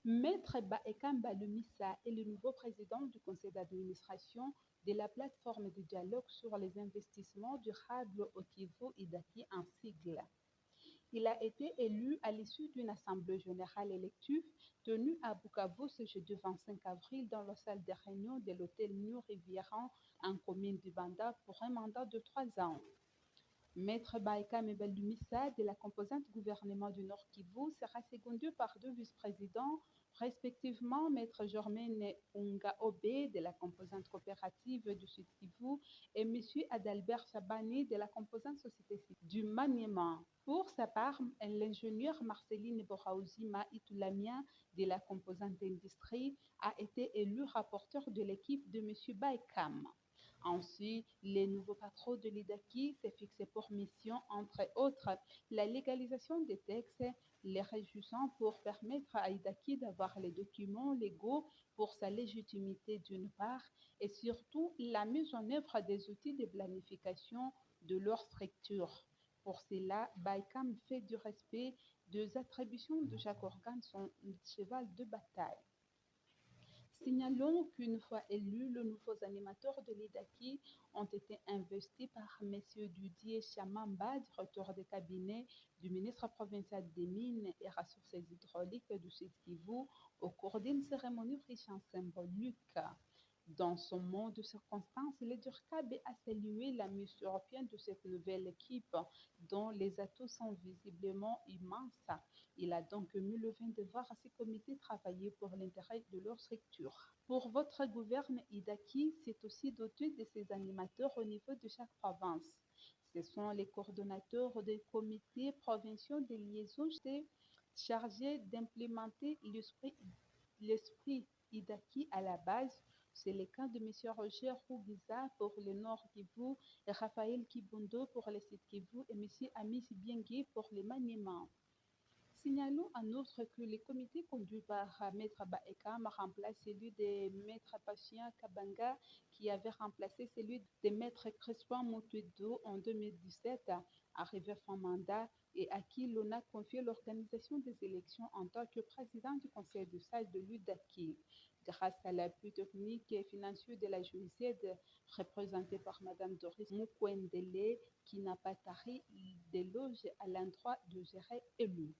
Maître Baekam Balumissa est le nouveau président du conseil d'administration de la plateforme de dialogue sur les investissements durables au Kivu Idaki en sigle. Il a été élu à l'issue d'une assemblée générale élective tenue à Bukavu ce jeudi 25 avril dans la salle de réunion de l'hôtel New Riviera en commune du Banda pour un mandat de 3 ans. Maître Baïka Mebaldumissa de la composante gouvernement du Nord Kivu sera secondé par deux vice-présidents, respectivement Maître Germaine Unga Obe de la composante coopérative du Sud Kivu et M. Adalbert Chabani de la composante société civile du Maniema. Pour sa part, l'ingénieur Marceline Boraouzima Itulamia de la composante industrie a été élu rapporteur de l'équipe de M. Baïkam. Ainsi, les nouveaux patrons de l'IDAKI s'est fixé pour mission, entre autres, la légalisation des textes, les réjouissant pour permettre à l'IDAKI d'avoir les documents légaux pour sa légitimité d'une part, et surtout la mise en œuvre des outils de planification de leur structure. Pour cela, Baïkam fait du respect des attributions de chaque organe son cheval de bataille. Signalons qu'une fois élus, les nouveaux animateurs de l'IDAKI ont été investis par M. Didier Chamamba, directeur de cabinet du ministre provincial des Mines et Ressources hydrauliques du Sud Kivu, au cours d'une cérémonie riche en symbolique. Dans son monde de circonstances, le DIRCAB a salué la mise sur pied de cette nouvelle équipe dont les atouts sont visiblement immenses. Il a donc mis le vin de voir ces comités travailler pour l'intérêt de leur structure. Pour votre gouverne, IDAKI s'est aussi doté de ses animateurs au niveau de chaque province. Ce sont les coordonnateurs des comités provinciaux de liaison chargés d'implémenter l'esprit IDAKI à la base. C'est le cas de M. Roger Roubiza pour le Nord Kivu, et Raphaël Kibundo pour le Sud Kivu et M. Amis Biengui pour le Maniema. Signalons en outre que le comité conduit par Maître Baekam remplace celui de Maître Pachia Kabanga qui avait remplacé celui de Maître Crispin Motuedo en 2017, arrivé fin mandat et à qui l'on a confié l'organisation des élections en tant que président du conseil de salle de l'UDAKI. Grâce à l'appui technique et financier de la JUCED, représentée par Mme Doris Mukwendele, qui n'a pas tari d'éloges à l'endroit de gérer élu.